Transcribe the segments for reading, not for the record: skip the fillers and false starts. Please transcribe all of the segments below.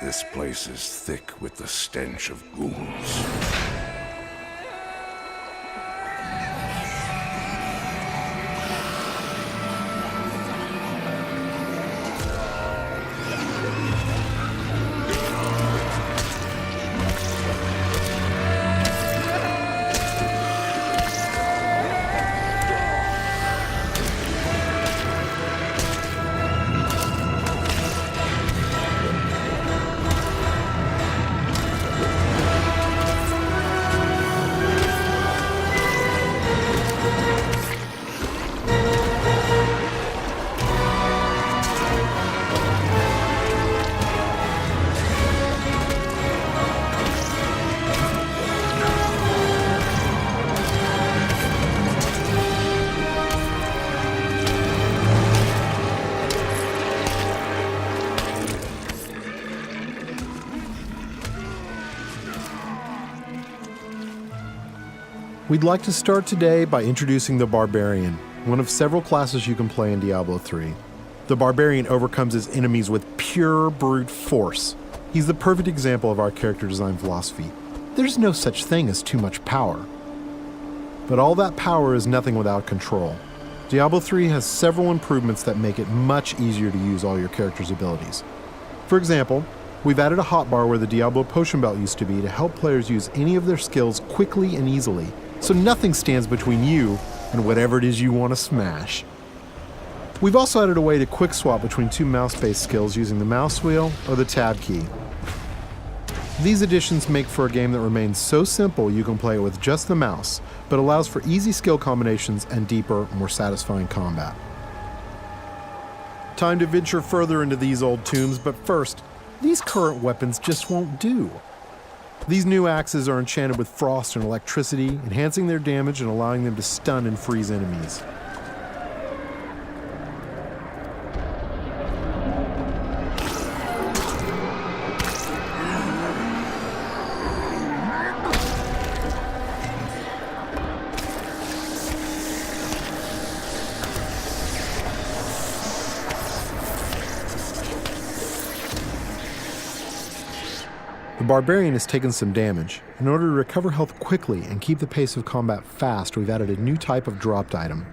This place is thick with the stench of ghouls. We'd like to start today by introducing the Barbarian, one of several classes you can play in Diablo 3. The Barbarian overcomes his enemies with pure brute force. He's the perfect example of our character design philosophy. There's no such thing as too much power. But all that power is nothing without control. Diablo 3 has several improvements that make it much easier to use all your character's abilities. For example, we've added a hotbar where the Diablo potion belt used to be to help players use any of their skills quickly and easily, so nothing stands between you and whatever it is you want to smash. We've also added a way to quick swap between two mouse-based skills using the mouse wheel or the tab key. These additions make for a game that remains so simple you can play it with just the mouse, but allows for easy skill combinations and deeper, more satisfying combat. Time to venture further into these old tombs, but first, these current weapons just won't do. These new axes are enchanted with frost and electricity, enhancing their damage and allowing them to stun and freeze enemies. The Barbarian has taken some damage. In order to recover health quickly and keep the pace of combat fast, we've added a new type of dropped item.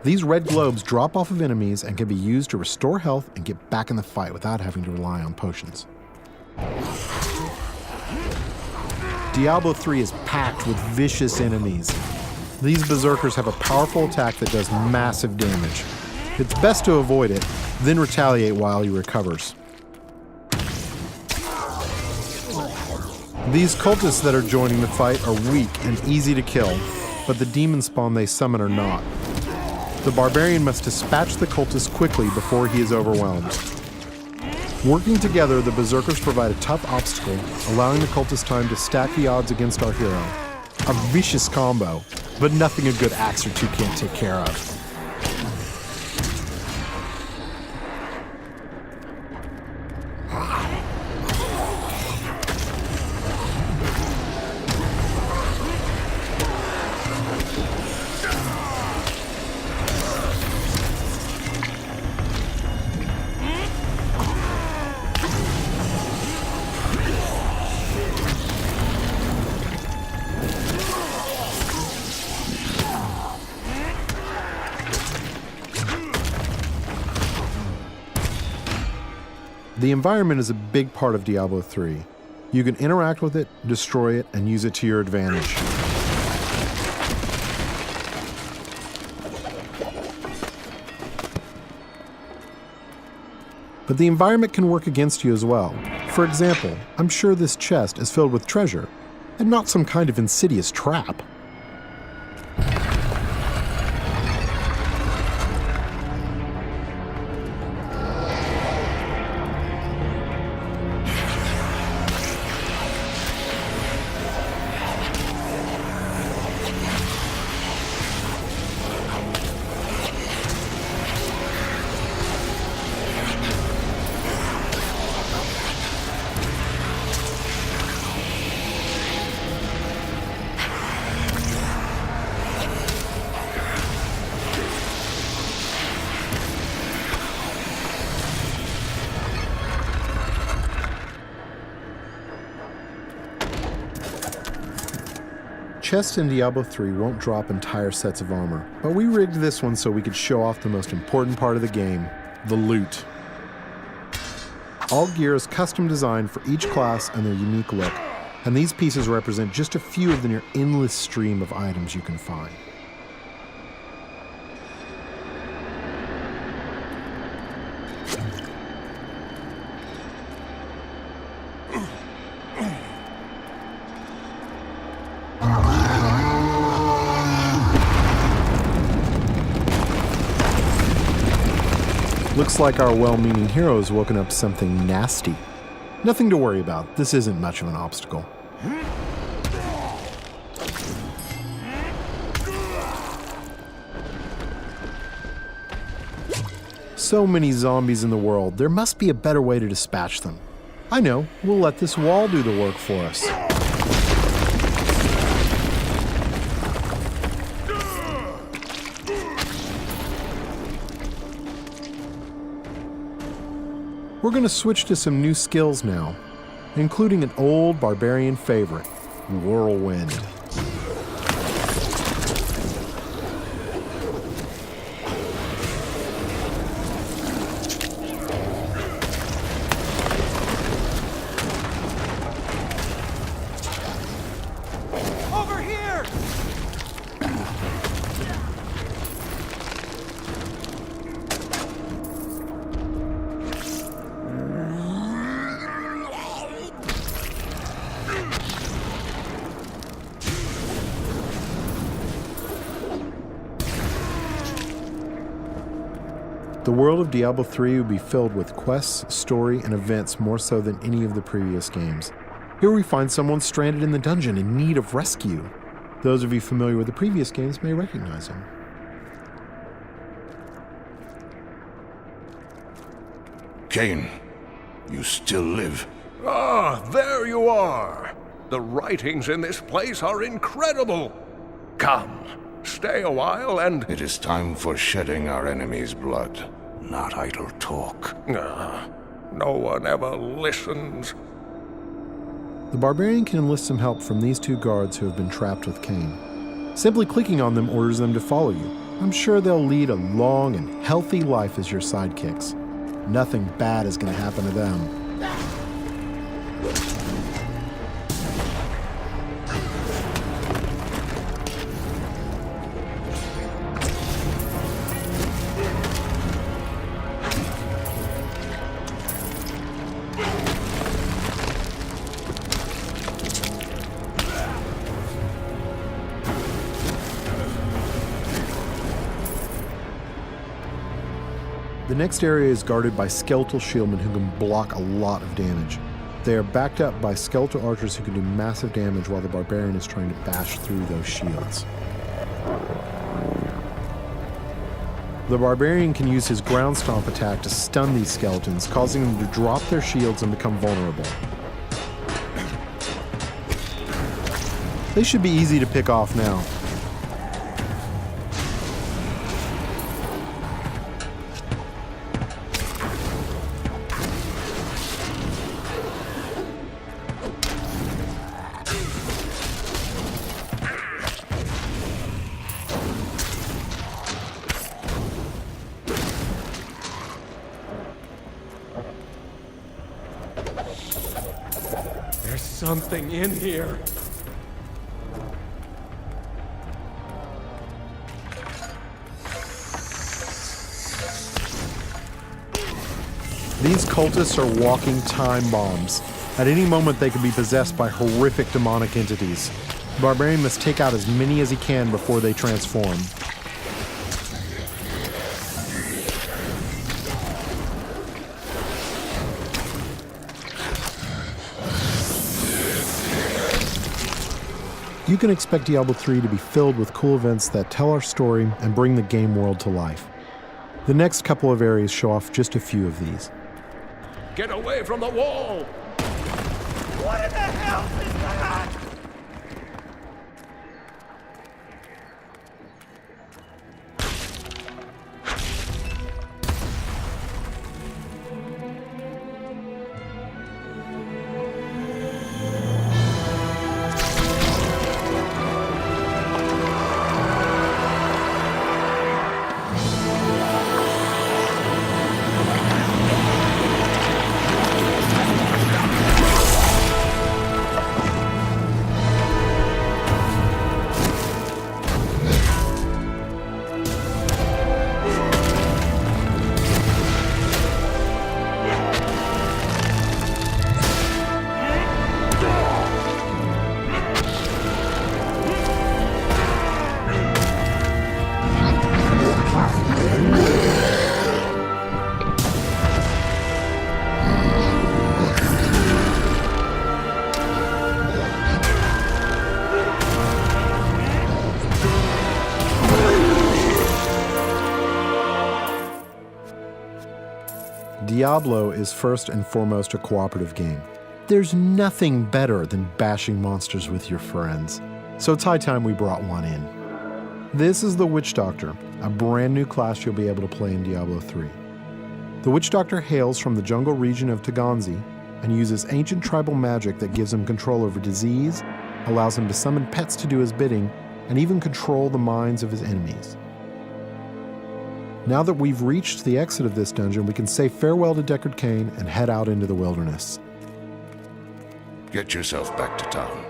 These red globes drop off of enemies and can be used to restore health and get back in the fight without having to rely on potions. Diablo 3 is packed with vicious enemies. These berserkers have a powerful attack that does massive damage. It's best to avoid it, then retaliate while he recovers. These cultists that are joining the fight are weak and easy to kill, but the demon spawn they summon are not. The Barbarian must dispatch the cultists quickly before he is overwhelmed. Working together, the berserkers provide a tough obstacle, allowing the cultists time to stack the odds against our hero. A vicious combo, but nothing a good axe or two can't take care of. The environment is a big part of Diablo 3. You can interact with it, destroy it, and use it to your advantage. But the environment can work against you as well. For example, I'm sure this chest is filled with treasure, and not some kind of insidious trap. chests in Diablo 3 won't drop entire sets of armor, but we rigged this one so we could show off the most important part of the game, the loot. All gear is custom designed for each class and their unique look, and these pieces represent just a few of the near endless stream of items you can find. Looks like our well-meaning hero has woken up something nasty. Nothing to worry about. This isn't much of an obstacle. So many zombies in the world, there must be a better way to dispatch them. I know, we'll let this wall do the work for us. We're going to switch to some new skills now, including an old barbarian favorite, Whirlwind. Over here! The world of Diablo 3 will be filled with quests, story, and events more so than any of the previous games. Here we find someone stranded in the dungeon in need of rescue. Those of you familiar with the previous games may recognize him. Cain, you still live. Ah, there you are. The writings in this place are incredible. Come, stay a while and... It is time for shedding our enemy's blood, not idle talk. No one ever listens. The barbarian can enlist some help from these two guards who have been trapped with Cain. Simply clicking on them orders them to follow you. I'm sure they'll lead a long and healthy life as your sidekicks. Nothing bad is going to happen to them. The next area is guarded by skeletal shieldmen who can block a lot of damage. They are backed up by skeletal archers who can do massive damage while the barbarian is trying to bash through those shields. The barbarian can use his ground stomp attack to stun these skeletons, causing them to drop their shields and become vulnerable. They should be easy to pick off now. There's something in here. These cultists are walking time bombs. At any moment they can be possessed by horrific demonic entities. The barbarian must take out as many as he can before they transform. You can expect Diablo 3 to be filled with cool events that tell our story and bring the game world to life. The next couple of areas show off just a few of these. Get away from the wall! What in the hell is that? Diablo is first and foremost a cooperative game. There's nothing better than bashing monsters with your friends, so it's high time we brought one in. This is the Witch Doctor, a brand new class you'll be able to play in Diablo 3. The Witch Doctor hails from the jungle region of Taganzi and uses ancient tribal magic that gives him control over disease, allows him to summon pets to do his bidding, and even control the minds of his enemies. Now that we've reached the exit of this dungeon, we can say farewell to Deckard Cain and head out into the wilderness. Get yourself back to town.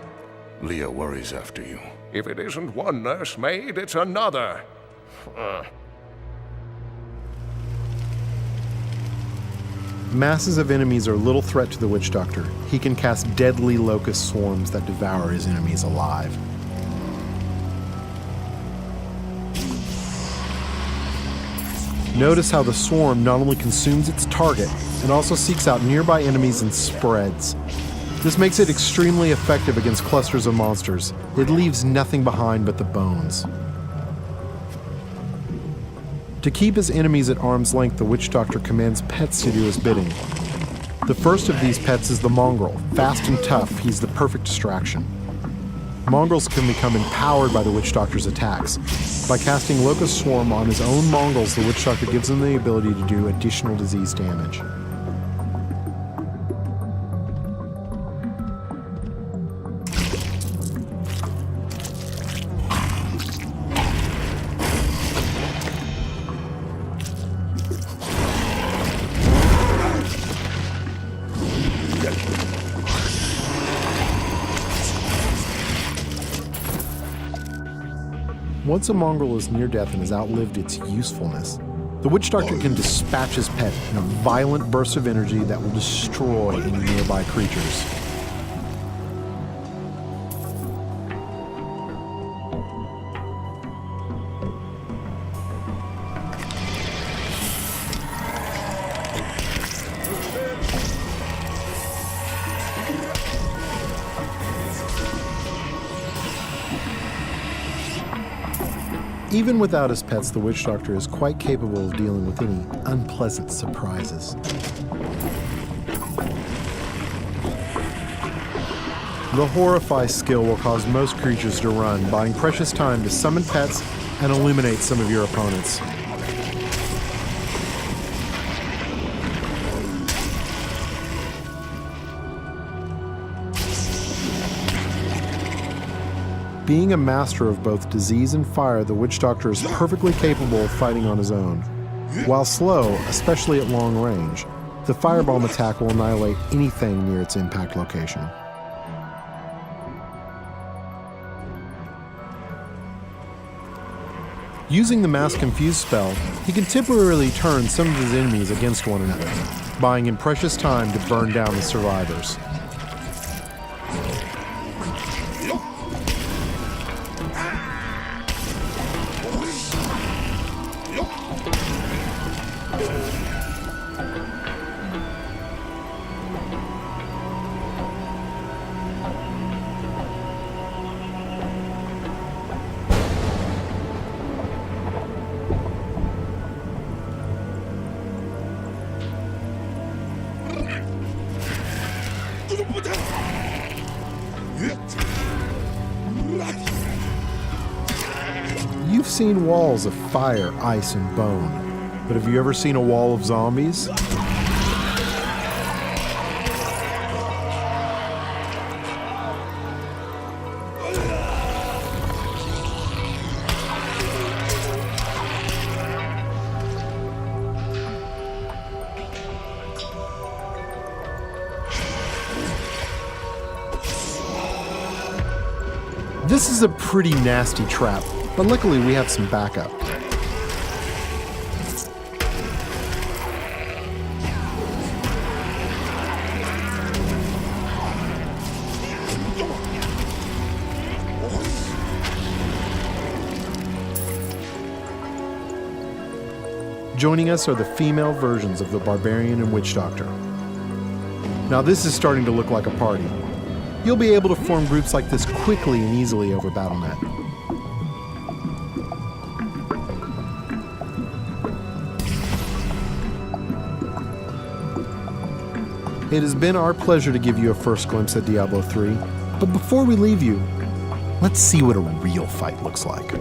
Leah worries after you. If it isn't one nursemaid, it's another. Masses of enemies are little threat to the Witch Doctor. He can cast deadly locust swarms that devour his enemies alive. Notice how the swarm not only consumes its target, it also seeks out nearby enemies and spreads. This makes it extremely effective against clusters of monsters. It leaves nothing behind but the bones. To keep his enemies at arm's length, the Witch Doctor commands pets to do his bidding. The first of these pets is the mongrel. Fast and tough, he's the perfect distraction. Mongrels can become empowered by the Witch Doctor's attacks. By casting Locust Swarm on his own mongrels, the Witch Doctor gives them the ability to do additional disease damage. Once a mongrel is near death and has outlived its usefulness, the Witch Doctor can dispatch his pet in a violent burst of energy that will destroy any nearby creatures. Even without his pets, the Witch Doctor is quite capable of dealing with any unpleasant surprises. The Horrify skill will cause most creatures to run, buying precious time to summon pets and illuminate some of your opponents. Being a master of both disease and fire, the Witch Doctor is perfectly capable of fighting on his own. While slow, especially at long range, the firebomb attack will annihilate anything near its impact location. Using the Mass Confuse spell, he can temporarily turn some of his enemies against one another, buying him precious time to burn down the survivors. You've seen walls of fire, ice, and bone, but have you ever seen a wall of zombies? This is a pretty nasty trap, but luckily we have some backup. Joining us are the female versions of the Barbarian and Witch Doctor. Now this is starting to look like a party. You'll be able to form groups like this quickly and easily over Battle.net. It has been our pleasure to give you a first glimpse at Diablo 3, but before we leave you, let's see what a real fight looks like.